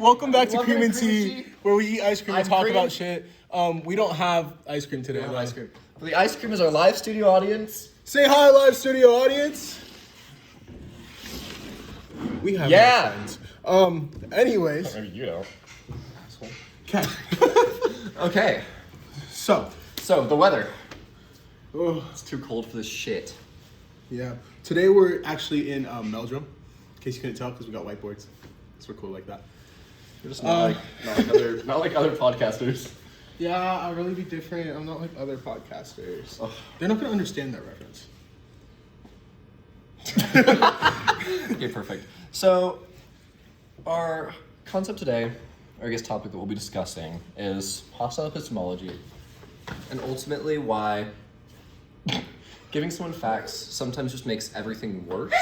Welcome back to Welcome Cream and to Cream Tea, and Tea. where we eat ice cream and I'm talk Cream. about shit. We don't have ice cream today. We have though. ice cream. But the ice cream is our live studio audience. Say hi, live studio audience. We have Yeah. no friends. Anyways. Maybe you don't. Okay. Okay. So the weather. oh, It's too cold for this shit. yeah. Today we're actually in Meldrum. In case you couldn't tell, because we got whiteboards. So we're cool like that. We're just not like other podcasters. Yeah, I'll really be different. I'm not like other podcasters. Ugh. They're not gonna understand that reference. Okay, perfect. So, our concept today, or I guess topic that we'll be discussing, is hostile epistemology, and ultimately why giving someone facts sometimes just makes everything worse,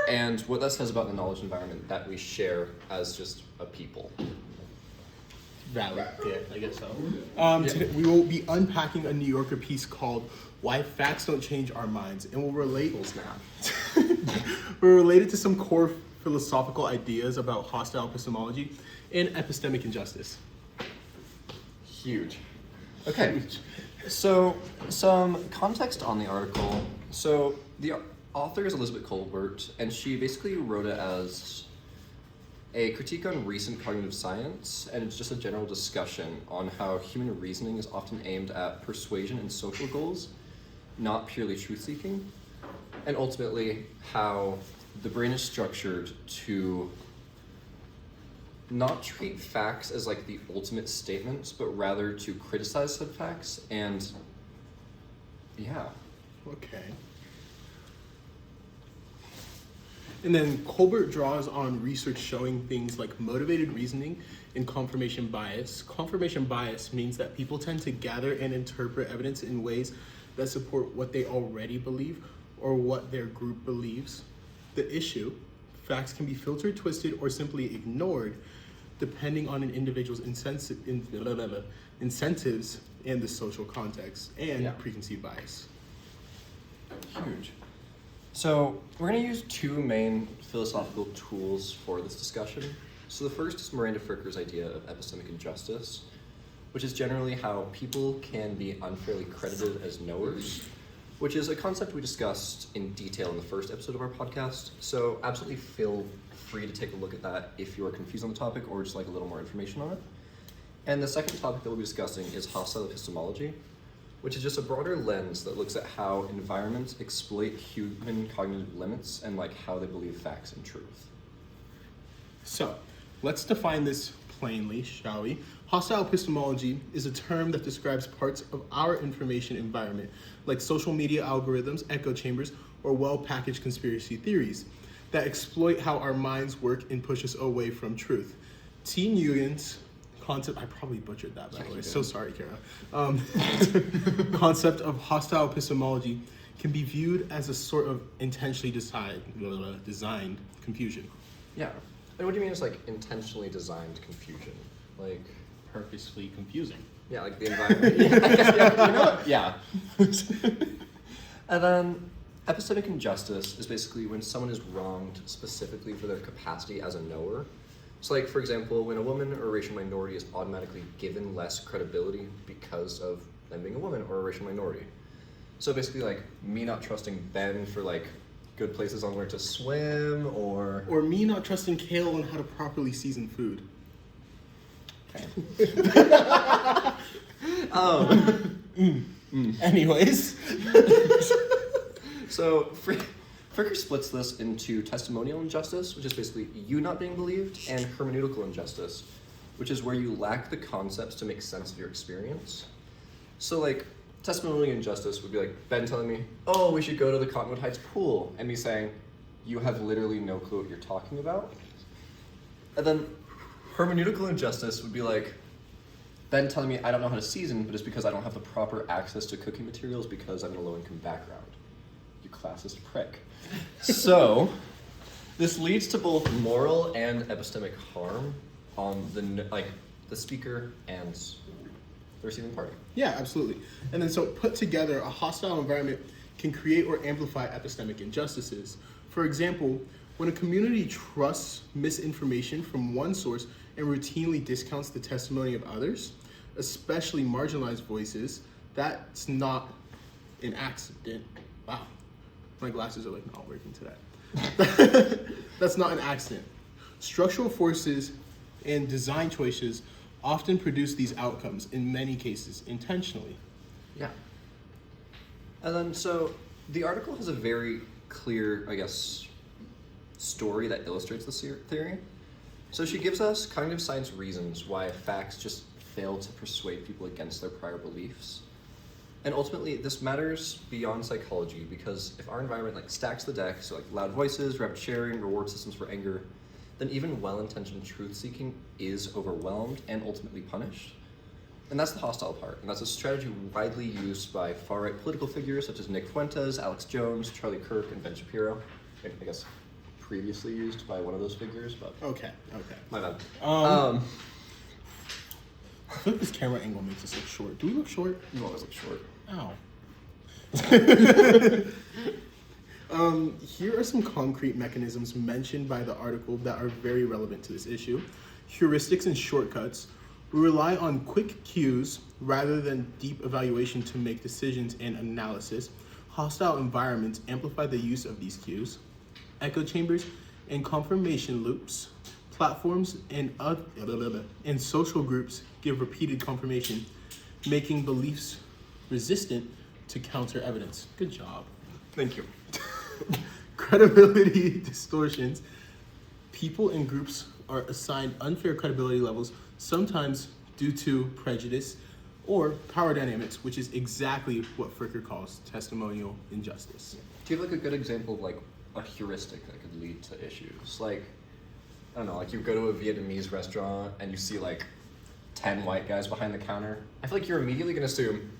and what that says about the knowledge environment that we share as just a people. Valid. Yeah, I guess so. Today we will be unpacking a New Yorker piece called "Why Facts Don't Change Our Minds," and we'll relate. We're related to some core philosophical ideas about hostile epistemology and epistemic injustice. Huge. Okay. So, some context on the article. So, the author is Elizabeth Colbert, and she basically wrote it as a critique on recent cognitive science, and it's just a general discussion on how human reasoning is often aimed at persuasion and social goals, not purely truth-seeking, and ultimately how the brain is structured to not treat facts as like the ultimate statements, but rather to criticize said facts, and yeah. Okay. And then Colbert draws on research showing things like motivated reasoning and confirmation bias. Confirmation bias means that people tend to gather and interpret evidence in ways that support what they already believe or what their group believes. The issue, facts can be filtered, twisted, or simply ignored depending on an individual's incentives and the social context and preconceived bias. Huge. So, we're going to use two main philosophical tools for this discussion. So the first is Miranda Fricker's idea of epistemic injustice, which is generally how people can be unfairly credited as knowers, which is a concept we discussed in detail in the first episode of our podcast. So absolutely feel free to take a look at that if you are confused on the topic or just like a little more information on it. And the second topic that we'll be discussing is hostile epistemology, which is just a broader lens that looks at how environments exploit human cognitive limits and like how they believe facts and truth. So, let's define this plainly, shall we? Hostile epistemology is a term that describes parts of our information environment, like social media algorithms, echo chambers, or well-packaged conspiracy theories, that exploit how our minds work and push us away from truth. T. Nguyen's concept, I probably butchered that, by the way, so sorry, Kara. Concept of hostile epistemology can be viewed as a sort of intentionally designed confusion. Yeah. And what do you mean it's like intentionally designed confusion? Like Purposefully confusing. yeah, like the environment. Yeah, I guess, yeah, you know what? Yeah. And then epistemic injustice is basically when someone is wronged specifically for their capacity as a knower. So like, for example, when a woman or a racial minority is automatically given less credibility because of them being a woman or a racial minority. So basically like me not trusting Ben for like good places on where to swim or me not trusting Kale on how to properly season food. Anyways. So Fricker splits this into testimonial injustice, which is basically you not being believed, and hermeneutical injustice, which is where you lack the concepts to make sense of your experience. So like testimonial injustice would be like Ben telling me, oh, we should go to the Cottonwood Heights pool, and me saying, you have literally no clue what you're talking about. And then hermeneutical injustice would be like Ben telling me I don't know how to season, but it's because I don't have the proper access to cooking materials because I'm in a low-income background. You classist prick. So, this leads to both moral and epistemic harm on the speaker and the receiving party. Yeah, absolutely. And then so put together, a hostile environment can create or amplify epistemic injustices. For example, when a community trusts misinformation from one source and routinely discounts the testimony of others, especially marginalized voices, that's not an accident. Wow, my glasses are like not working today. That's not an accident. Structural forces and design choices often produce these outcomes, in many cases intentionally. Yeah. And then, so the article has a very clear, I guess, story that illustrates this theory. So she gives us cognitive science reasons why facts just fail to persuade people against their prior beliefs. And ultimately, this matters beyond psychology because if our environment like stacks the deck, so like loud voices, rapid sharing, reward systems for anger, then even well-intentioned truth-seeking is overwhelmed and ultimately punished. And that's the hostile part. And that's a strategy widely used by far-right political figures such as Nick Fuentes, Alex Jones, Charlie Kirk, and Ben Shapiro. I guess previously used by one of those figures, but Okay. my bad. I feel like this camera angle makes us look short. Do we look short? You always look short. Ow. Here are some concrete mechanisms mentioned by the article that are very relevant to this issue. Heuristics and shortcuts. We rely on quick cues rather than deep evaluation to make decisions and analysis. Hostile environments amplify the use of these cues. Echo chambers and confirmation loops. Platforms and social groups give repeated confirmation, making beliefs resistant to counter evidence. Good job. Thank you. Credibility distortions. People and groups are assigned unfair credibility levels, sometimes due to prejudice or power dynamics, which is exactly what Fricker calls testimonial injustice. Do you have like a good example of like a heuristic that could lead to issues? Like, I don't know, like you go to a Vietnamese restaurant and you see like 10 white guys behind the counter. I feel like you're immediately gonna assume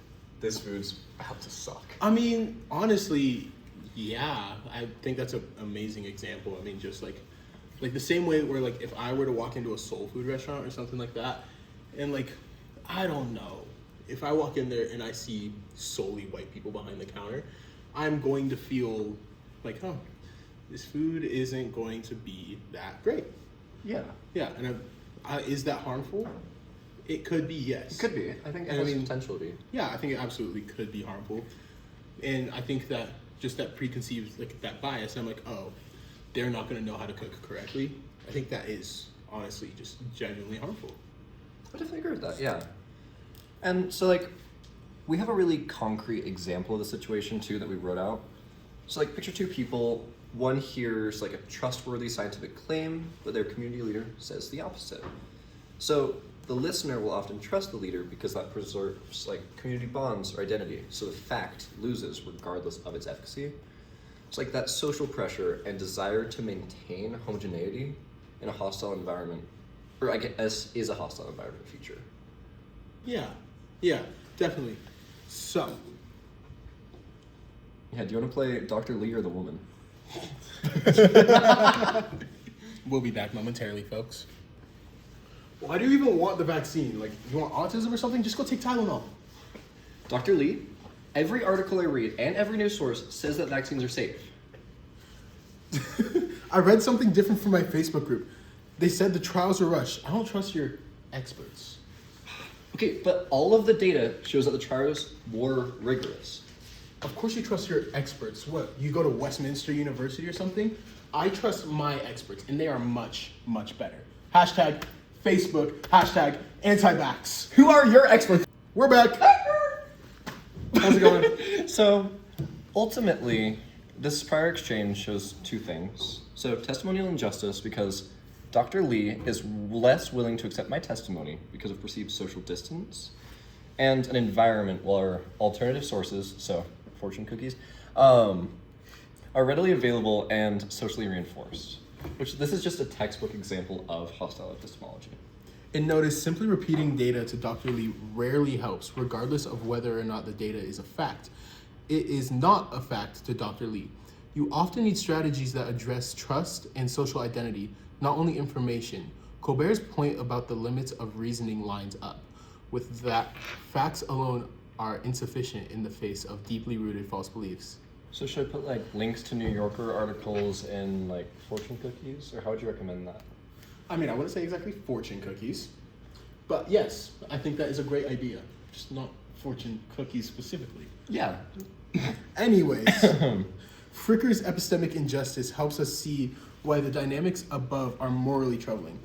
this food's about to suck. I mean, honestly, yeah, I think that's an amazing example. I mean, just like the same way where like if I were to walk into a soul food restaurant or something like that, and like, I don't know, if I walk in there and I see solely white people behind the counter, I'm going to feel like, oh, this food isn't going to be that great. Yeah. Yeah, and is that harmful? It could be, yes. It could be. I think it has potential to be. Yeah, I think it absolutely could be harmful. And I think that just that preconceived, like that bias, I'm like, oh, they're not going to know how to cook correctly. I think that is honestly just genuinely harmful. I definitely agree with that, yeah. And so like, we have a really concrete example of the situation too that we wrote out. So like, picture two people. One hears like a trustworthy scientific claim, but their community leader says the opposite. So the listener will often trust the leader because that preserves like community bonds or identity. So the fact loses regardless of its efficacy. It's like that social pressure and desire to maintain homogeneity in a hostile environment, or I guess is a hostile environment feature. Yeah, definitely. So. Yeah, do you want to play Dr. Lee or the woman? We'll be back momentarily, folks. Why do you even want the vaccine? Like, you want autism or something? Just go take Tylenol. Dr. Lee, every article I read and every news source says that vaccines are safe. I read something different from my Facebook group. They said the trials were rushed. I don't trust your experts. Okay, but all of the data shows that the trials were rigorous. Of course you trust your experts. What, you go to Westminster University or something? I trust my experts, and they are much, much better. Hashtag Facebook, hashtag anti-vax. Who are your experts? We're back. How's it going? So, ultimately, this prior exchange shows two things. So, testimonial injustice because Dr. Lee is less willing to accept my testimony because of perceived social distance, and an environment where alternative sources, so fortune cookies, are readily available and socially reinforced. Which this is just a textbook example of hostile epistemology. And notice, simply repeating data to Dr. Lee rarely helps, regardless of whether or not the data is a fact. It is not a fact to Dr. Lee. You often need strategies that address trust and social identity, not only information. Colbert's point about the limits of reasoning lines up with that facts alone are insufficient in the face of deeply rooted false beliefs. So should I put like links to New Yorker articles and like fortune cookies, or how would you recommend that? I mean, I wouldn't say exactly fortune cookies, but yes, I think that is a great idea. Just not fortune cookies specifically. Yeah. Anyways, Fricker's epistemic injustice helps us see why the dynamics above are morally troubling.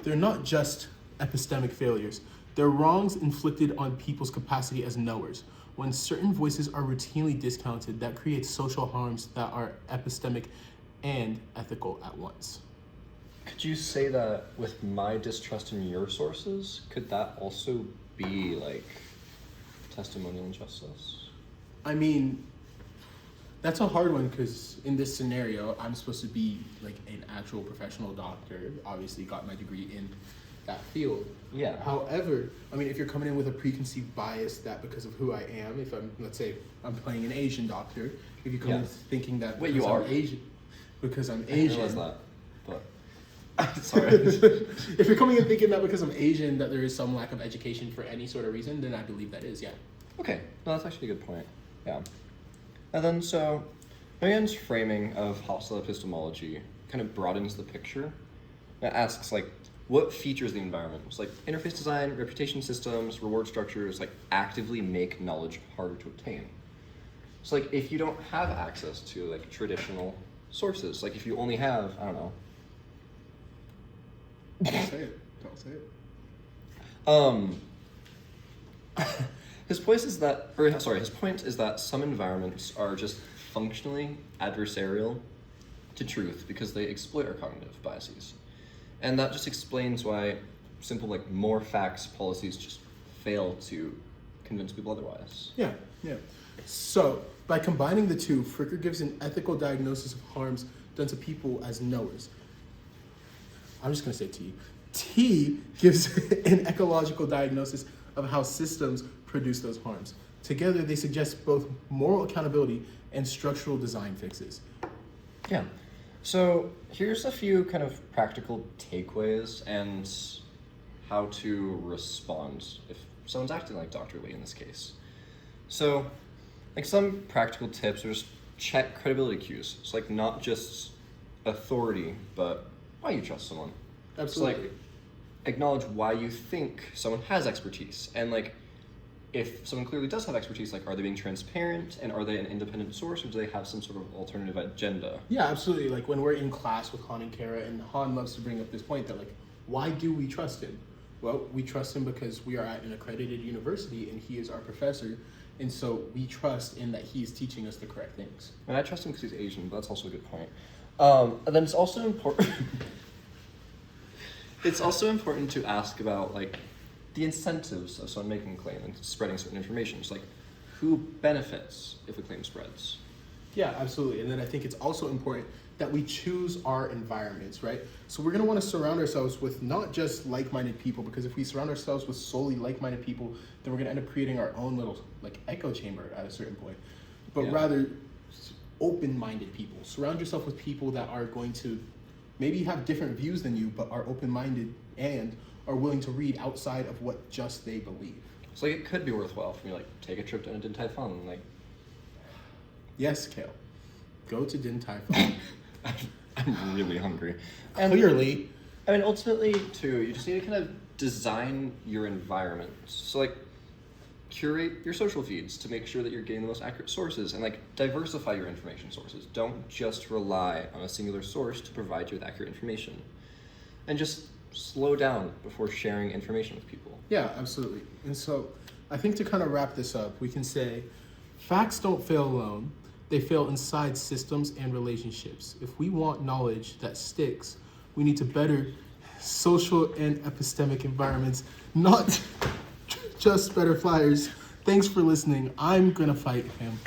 They're not just epistemic failures. They're wrongs inflicted on people's capacity as knowers. When certain voices are routinely discounted, that creates social harms that are epistemic and ethical at once. Could you say that with my distrust in your sources, could that also be like testimonial injustice? I mean, that's a hard one because in this scenario, I'm supposed to be like an actual professional doctor, obviously got my degree in that field. Yeah. However, I mean, if you're coming in with a preconceived bias that because of who I am, if I'm, let's say, I'm playing an Asian doctor, if you come in thinking that Wait, because you I'm are? Asian, because I'm I didn't Asian. realize that, but sorry. If you're coming in thinking that because I'm Asian that there is some lack of education for any sort of reason, then I believe that is, yeah. Okay, no, that's actually a good point. Yeah. And then so, Nguyen's framing of hostile epistemology kind of broadens the picture. It asks like, what features the environment? It's like interface design, reputation systems, reward structures, like actively make knowledge harder to obtain. So like if you don't have access to like traditional sources, like if you only have, I don't know. Don't say it. Don't say it. His point is that some environments are just functionally adversarial to truth because they exploit our cognitive biases. And that just explains why simple like more facts policies just fail to convince people otherwise. Yeah. So, by combining the two, Fricker gives an ethical diagnosis of harms done to people as knowers. I'm just going to say T. T gives an ecological diagnosis of how systems produce those harms. Together, they suggest both moral accountability and structural design fixes. Yeah. So here's a few kind of practical takeaways and how to respond if someone's acting like Dr. Lee in this case. So, like some practical tips are just check credibility cues. It's like not just authority, but why you trust someone. Absolutely. So like acknowledge why you think someone has expertise, and like if someone clearly does have expertise, like are they being transparent and are they an independent source or do they have some sort of alternative agenda? Yeah, absolutely. Like when we're in class with Han and Kara, and Han loves to bring up this point that like, why do we trust him? Well, we trust him because we are at an accredited university and he is our professor, and so we trust in that he is teaching us the correct things. And I trust him because he's Asian, but that's also a good point. And then it's also important. It's also important to ask about like the incentives of someone making a claim and spreading certain information. It's like, who benefits if a claim spreads? Yeah, absolutely. And then I think it's also important that we choose our environments, right? So we're going to want to surround ourselves with not just like-minded people, because if we surround ourselves with solely like-minded people, then we're going to end up creating our own little like echo chamber at a certain point. But rather open-minded people. Surround yourself with people that are going to maybe have different views than you, but are open-minded and are willing to read outside of what just they believe. So like it could be worthwhile for me, like take a trip to Din Tai Fung, like. Yes, Kale. Go to Din Tai Fung. I'm really hungry. Clearly. I mean, ultimately, too, you just need to kind of design your environment. So, like, curate your social feeds to make sure that you're getting the most accurate sources and, like, diversify your information sources. Don't just rely on a singular source to provide you with accurate information. And just slow down before sharing information with people. Yeah, absolutely. And so I think to kind of wrap this up, we can say facts don't fail alone. They fail inside systems and relationships. If we want knowledge that sticks, we need to better social and epistemic environments, not just better flyers. Thanks for listening. I'm gonna fight him.